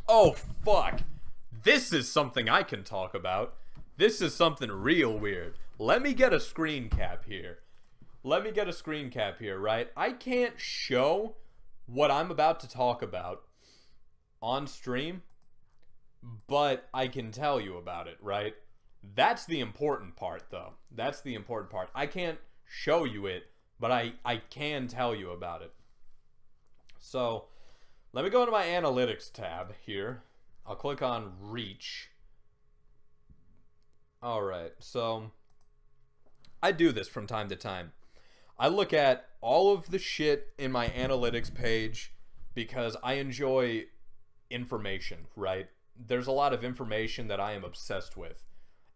Oh, fuck. This is something I can talk about. This is something real weird. Let me get a screen cap here. Right? I can't show what I'm about to talk about on stream, but I can tell you about it, right? That's the important part, though. That's the important part. I can't show you it, but I can tell you about it. So, let me go into my analytics tab here. I'll click on reach. Alright, so I do this from time to time. I look at all of the shit in my analytics page because I enjoy information, right? There's a lot of information that I am obsessed with.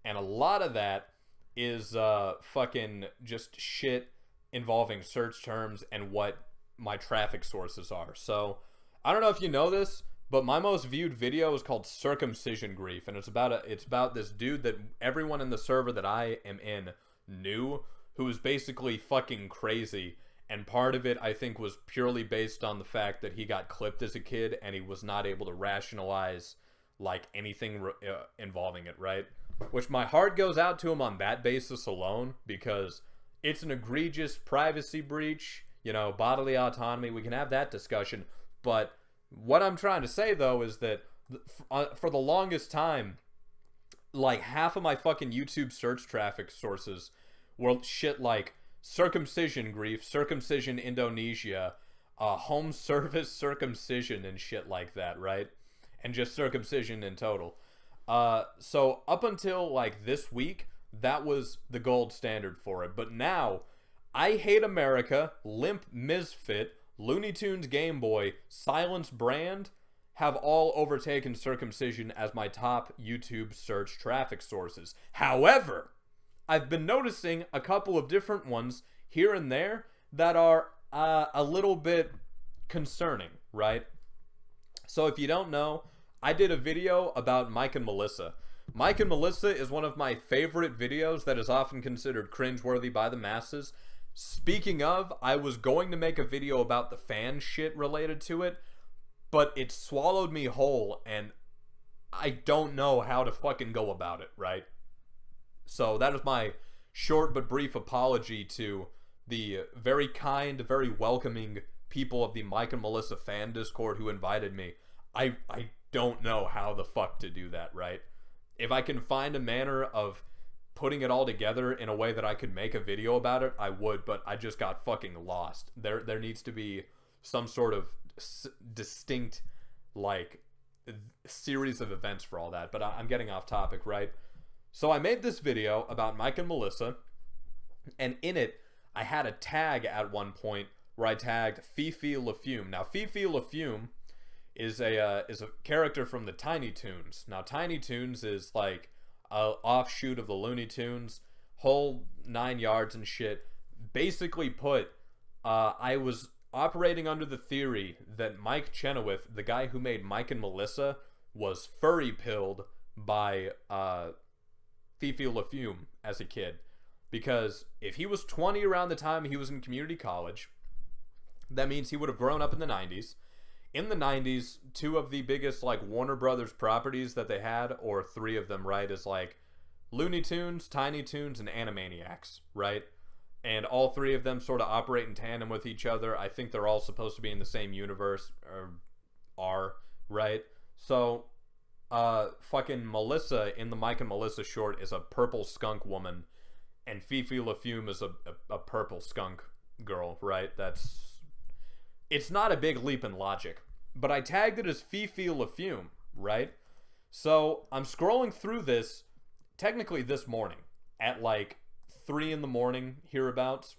And a lot of that is fucking just shit involving search terms and what my traffic sources are. So, I don't know if you know this, but my most viewed video is called Circumcision Grief, and it's about this dude that everyone in the server that I am in knew, who was basically fucking crazy. And part of it, I think, was purely based on the fact that he got clipped as a kid and he was not able to rationalize like anything involving it, right? Which my heart goes out to him on that basis alone, because it's an egregious privacy breach, you know, bodily autonomy. We can have that discussion. But what I'm trying to say, though, is that for the longest time, like half of my fucking YouTube search traffic sources were shit like circumcision grief, circumcision Indonesia, home service circumcision and shit like that, right? And just circumcision in total. So up until like this week, that was the gold standard for it. But now, I Hate America, Limp Misfit, Looney Tunes Game Boy, Silence Brand have all overtaken circumcision as my top YouTube search traffic sources. However, I've been noticing a couple of different ones here and there that are a little bit concerning, right? So if you don't know, I did a video about Mike and Melissa. Mike and Melissa is one of my favorite videos that is often considered cringeworthy by the masses. Speaking of, I was going to make a video about the fan shit related to it, but it swallowed me whole, and I don't know how to fucking go about it, right? So that is my short but brief apology to the very kind, very welcoming people of the Mike and Melissa fan Discord who invited me. I don't know how the fuck to do that, right? If I can find a manner of putting it all together in a way that I could make a video about it, I would, but I just got fucking lost. There needs to be some sort of distinct, like, series of events for all that, but I'm getting off topic, right? So I made this video about Mike and Melissa, and in it, I had a tag at one point where I tagged Fifi La Fume. Now, Fifi La Fume is a character from the Tiny Toons. Now, Tiny Toons is like a offshoot of the Looney Tunes, whole 9 yards and shit. Basically put, I was operating under the theory that Mike Chenoweth, the guy who made Mike and Melissa, was furry pilled by Fifi La Fume as a kid. Because if he was 20 around the time he was in community college, that means he would have grown up in the 90s. In the 90s, two of the biggest like Warner Brothers properties that they had, or three of them, right, is like Looney Tunes, Tiny Toons, and Animaniacs, right? And all three of them sort of operate in tandem with each other. I think they're all supposed to be in the same universe, or are, right? So, fucking Melissa in the Mike and Melissa short is a purple skunk woman, and Fifi La Fume is a purple skunk girl, right? It's not a big leap in logic, but I tagged it as Fifi La Fume, right? So I'm scrolling through this, technically this morning, at like 3 in the morning, hereabouts,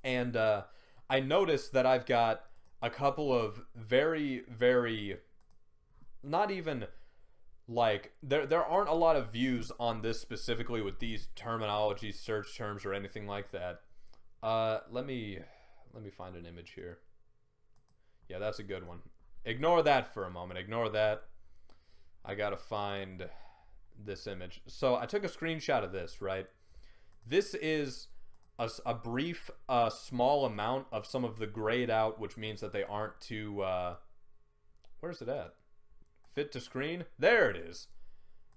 and I noticed that I've got a couple of very, very, not even, like, there aren't a lot of views on this specifically with these terminologies, search terms, or anything like that. Let me find an image here. Yeah, that's a good one. Ignore that for a moment. Ignore that. I gotta find this image. So I took a screenshot of this, right? This is a brief, small amount of some of the grayed out, which means that they aren't too, where's it at? Fit to screen? There it is.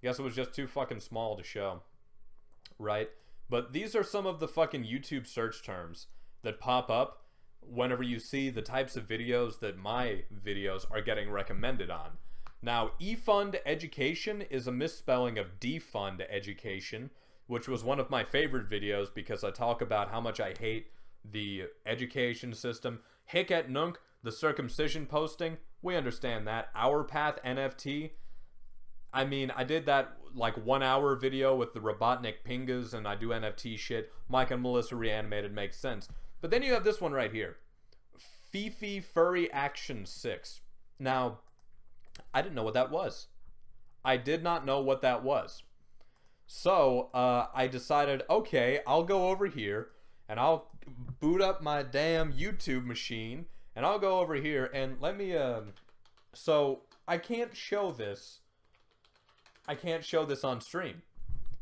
Guess it was just too fucking small to show. Right? But these are some of the fucking YouTube search terms that pop up whenever you see the types of videos that my videos are getting recommended on. Now, eFund Education is a misspelling of defund education, which was one of my favorite videos because I talk about how much I hate the education system. Hick et nunc, the circumcision posting, we understand that. Our Path NFT, I mean, I did that like 1 hour video with the Robotnik Pingas and I do NFT shit. Mike and Melissa Reanimated makes sense. But then you have this one right here. Fifi Furry Action 6. Now, I didn't know what that was. I did not know what that was. So, I decided, okay, I'll go over here and I'll boot up my damn YouTube machine and I'll go over here and let me, so I can't show this. I can't show this on stream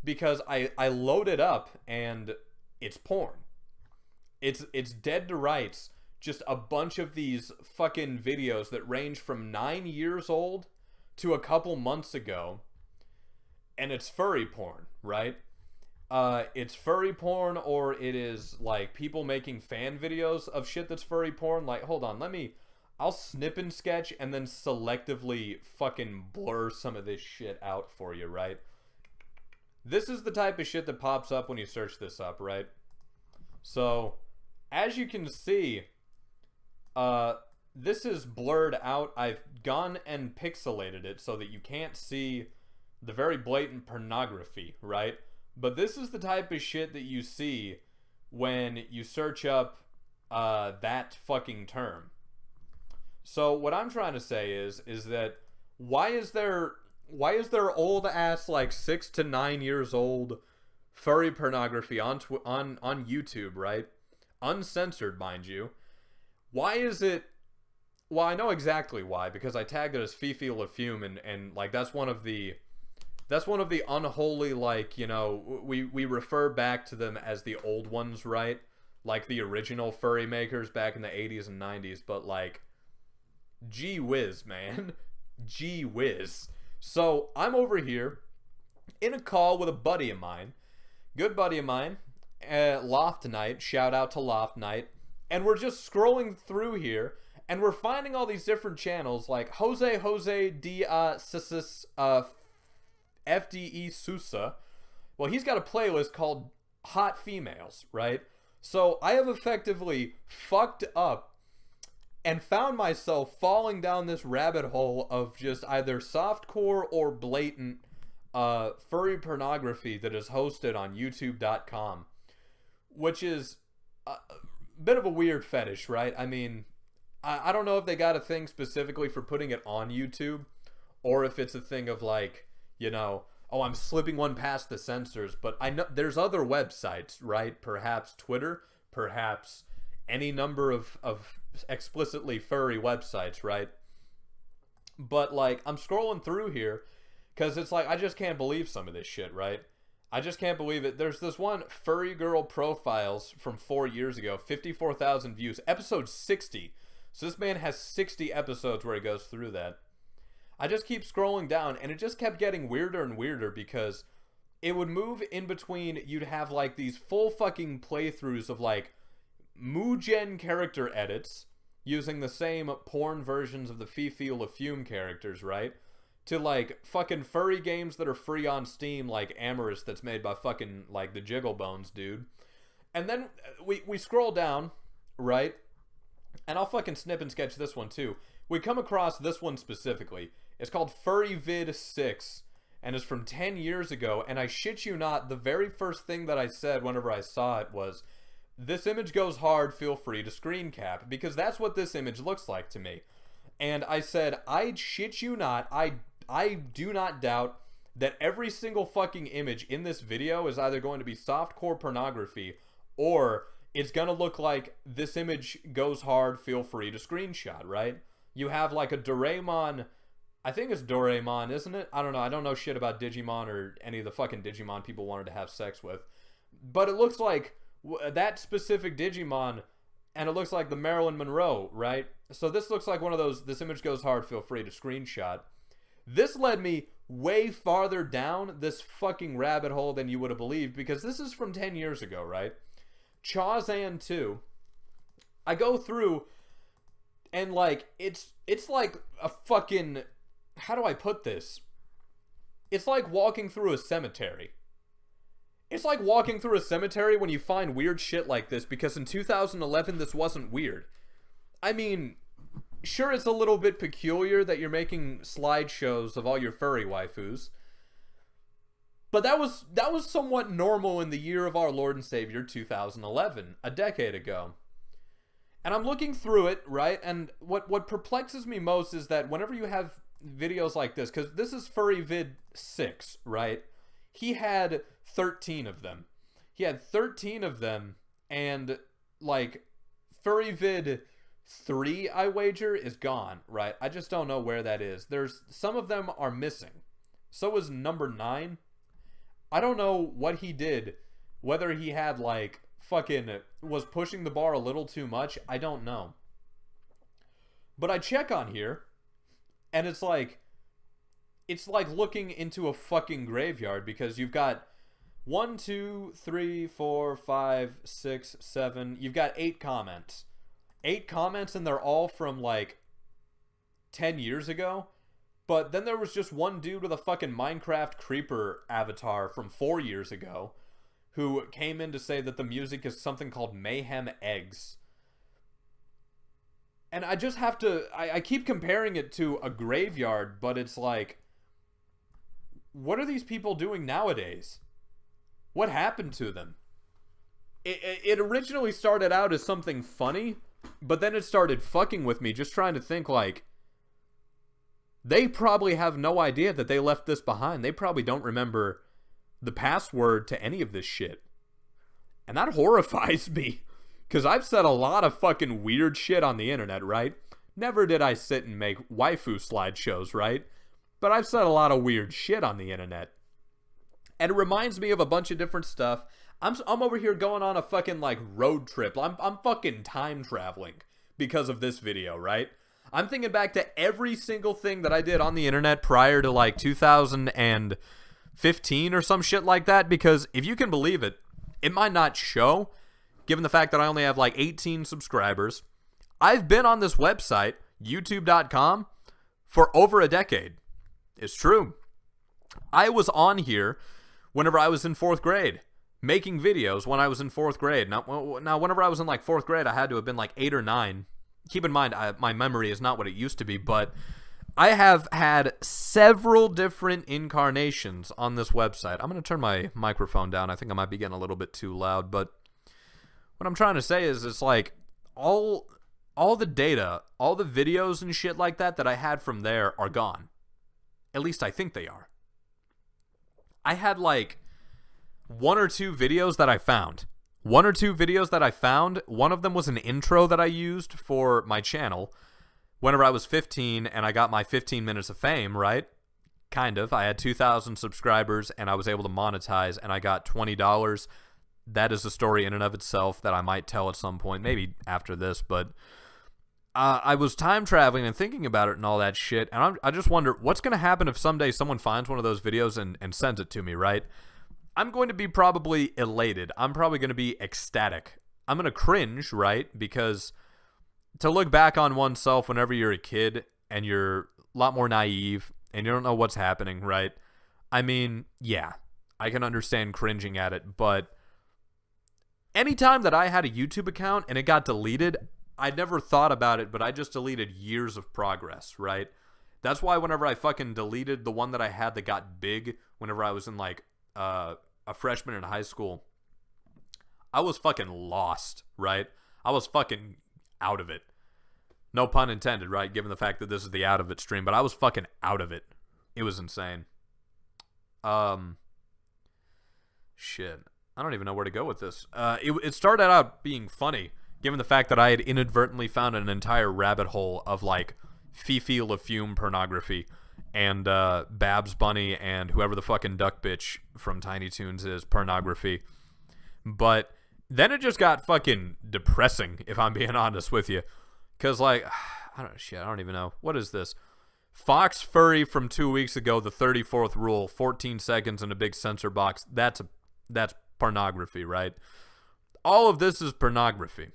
because I load it up and it's porn. It's dead to rights. Just a bunch of these fucking videos that range from 9 years old to a couple months ago. And it's furry porn, right? It's furry porn, or it is like people making fan videos of shit that's furry porn. Like, hold on, I'll snip and sketch and then selectively fucking blur some of this shit out for you, right? This is the type of shit that pops up when you search this up, right? So, as you can see, this is blurred out. I've gone and pixelated it so that you can't see the very blatant pornography, right? But this is the type of shit that you see when you search up that fucking term. So what I'm trying to say is that why is there old ass like 6 to 9 years old furry pornography on YouTube, right? Uncensored, mind you. Why is it? Well, I know exactly why, because I tagged it as Fifi La Fume, and like that's one of the unholy, like, you know, we refer back to them as the old ones, right? Like the original furry makers back in the 80s and 90s, but like, gee whiz, man. Gee whiz. So I'm over here in a call with a buddy of mine, good buddy of mine, Loft Night, shout out to Loft Night, and we're just scrolling through here, and we're finding all these different channels like Jose D. FDE Sousa. Well, he's got a playlist called Hot Females, right? So I have effectively fucked up and found myself falling down this rabbit hole of just either softcore or blatant furry pornography that is hosted on youtube.com, which is a bit of a weird fetish, right? I mean, I don't know if they got a thing specifically for putting it on YouTube, or if it's a thing of like, you know, oh, I'm slipping one past the censors, but I know there's other websites, right? Perhaps Twitter, perhaps any number of explicitly furry websites, right? But like, I'm scrolling through here because it's like, I just can't believe some of this shit, right? I just can't believe it. There's this one, Furry Girl Profiles, from 4 years ago, 54,000 views, episode 60. So this man has 60 episodes where he goes through that. I just keep scrolling down, and it just kept getting weirder and weirder because it would move in between. You'd have like these full fucking playthroughs of like Mugen character edits using the same porn versions of the Fifi La Fume characters, right? To like fucking furry games that are free on Steam, like Amorous, that's made by fucking like the Jigglebones dude. And then we scroll down, right? And I'll fucking snip and sketch this one too. We come across this one specifically. It's called Furry Vid 6, and it's from 10 years ago, and I shit you not, the very first thing that I said whenever I saw it was, this image goes hard, feel free to screen cap, because that's what this image looks like to me. And I said, I shit you not, I do not doubt that every single fucking image in this video is either going to be softcore pornography, or it's gonna look like this image goes hard, feel free to screenshot, right? You have like a Doraemon, I think it's Doraemon, isn't it? I don't know. I don't know shit about Digimon or any of the fucking Digimon people wanted to have sex with. But it looks like that specific Digimon, and it looks like the Marilyn Monroe, right? So this looks like one of those, this image goes hard, feel free to screenshot. This led me way farther down this fucking rabbit hole than you would have believed, because this is from 10 years ago, right? Chazan 2. I go through and like it's like a fucking, how do I put this? It's like walking through a cemetery. It's like walking through a cemetery when you find weird shit like this, because in 2011 this wasn't weird. I mean, sure, it's a little bit peculiar that you're making slideshows of all your furry waifus, but that was somewhat normal in the year of our Lord and Savior 2011, a decade ago. And I'm looking through it, right? And what perplexes me most is that whenever you have videos like this, because this is Furry Vid 6, right? He had 13 of them. He had 13 of them, and like Furry Vid 3, I wager, is gone, right? I just don't know where that is. There's some of them are missing. So is number 9. I don't know what he did, whether he had like fucking was pushing the bar a little too much. I don't know. But I check on here, and it's like looking into a fucking graveyard, because you've got 1, 2, 3, 4, 5, 6, 7. You've got 8 comments. 8 comments, and they're all from like 10 years ago. But then there was just one dude with a fucking Minecraft creeper avatar from 4 years ago who came in to say that the music is something called Mayhem Eggs. And I just have to, I keep comparing it to a graveyard, but it's like, what are these people doing nowadays? What happened to them? It originally started out as something funny, but then it started fucking with me, just trying to think like, they probably have no idea that they left this behind. They probably don't remember the password to any of this shit. And that horrifies me, because I've said a lot of fucking weird shit on the internet, right? Never did I sit and make waifu slideshows, right? But I've said a lot of weird shit on the internet. And it reminds me of a bunch of different stuff. I'm over here going on a fucking like road trip. I'm fucking time traveling because of this video, right? I'm thinking back to every single thing that I did on the internet prior to like 2015 or some shit like that, because if you can believe it, it might not show, given the fact that I only have like 18 subscribers. I've been on this website, youtube.com, for over a decade. It's true. I was on here whenever I was in 4th grade, making videos when I was in 4th grade. Now, whenever I was in like 4th grade, I had to have been like 8 or 9. Keep in mind, my memory is not what it used to be, but I have had several different incarnations on this website. I'm going to turn my microphone down. I think I might be getting a little bit too loud, but what I'm trying to say is it's like all the data, all the videos and shit like that I had from there are gone. At least I think they are. I had like 1 or 2 videos that I found. 1 or 2 videos that I found. One of them was an intro that I used for my channel whenever I was 15 and I got my 15 minutes of fame, right? Kind of. I had 2,000 subscribers and I was able to monetize, and I got $20. That is a story in and of itself that I might tell at some point, maybe after this, but I was time traveling and thinking about it and all that shit, and I just wonder what's going to happen if someday someone finds one of those videos and sends it to me, right? I'm going to be probably elated. I'm probably going to be ecstatic. I'm going to cringe, right? Because to look back on oneself whenever you're a kid and you're a lot more naive and you don't know what's happening, right? I mean, yeah, I can understand cringing at it, but anytime that I had a YouTube account and it got deleted, I never thought about it, but I just deleted years of progress, right? That's why whenever I fucking deleted the one that I had that got big whenever I was in like a freshman in high school, I was fucking lost, right? I was fucking out of it. No pun intended, right? Given the fact that this is the out of it stream, but I was fucking out of it. It was insane. Shit. I don't even know where to go with this. It started out being funny, given the fact that I had inadvertently found an entire rabbit hole of like Fifi La Fume pornography and Babs Bunny and whoever the fucking duck bitch from Tiny Toons is pornography. But then it just got fucking depressing, if I'm being honest with you. Because like, I don't even know. What is this? Fox Furry from 2 weeks ago, the 34th rule, 14 seconds in a big censor box. That's pornography, right? All of this is pornography.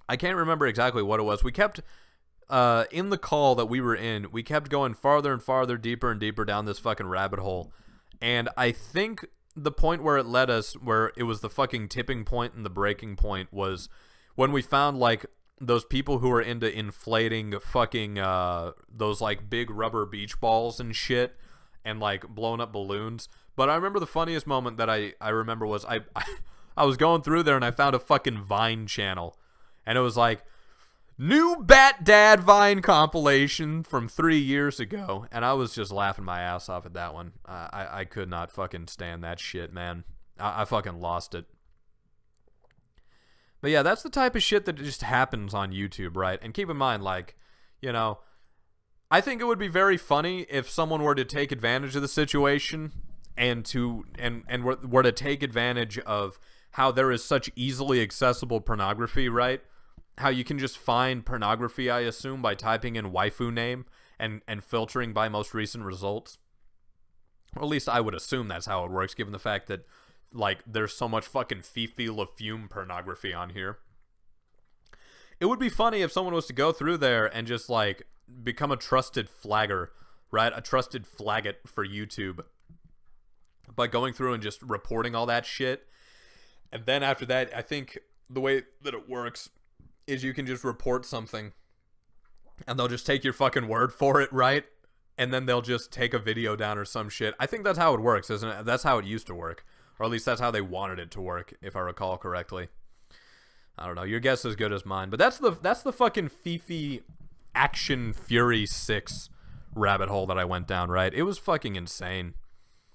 I can't remember exactly what it was. We kept, in the call that we were in, we kept going farther and farther, deeper and deeper down this fucking rabbit hole. And I think the point where it led us, where it was the fucking tipping point and the breaking point, was when we found, like, those people who are into inflating fucking, those, like, big rubber beach balls and shit, and, like, blown up balloons. But I remember the funniest moment that I remember was I was going through there and I found a fucking Vine channel. And it was like, new Bat Dad Vine compilation from 3 years ago. And I was just laughing my ass off at that one. I could not fucking stand that shit, man. I fucking lost it. But yeah, that's the type of shit that just happens on YouTube, right? And keep in mind, like, you know, I think it would be very funny if someone were to take advantage of the situation and were to take advantage of how there is such easily accessible pornography, right? How you can just find pornography, I assume, by typing in waifu name and filtering by most recent results. Or at least I would assume that's how it works, given the fact that, like, there's so much fucking Fifi La Fume pornography on here. It would be funny if someone was to go through there and just, like, become a trusted flagger, right? A trusted flaggot for YouTube by going through and just reporting all that shit. And then after that, I think the way that it works is you can just report something and they'll just take your fucking word for it, right? And then they'll just take a video down or some shit. I think that's how it works, isn't it? That's how it used to work. Or at least that's how they wanted it to work, if I recall correctly. I don't know. Your guess is as good as mine. But that's the fucking Fifi Action Fury 6 rabbit hole that I went down, right? It was fucking insane.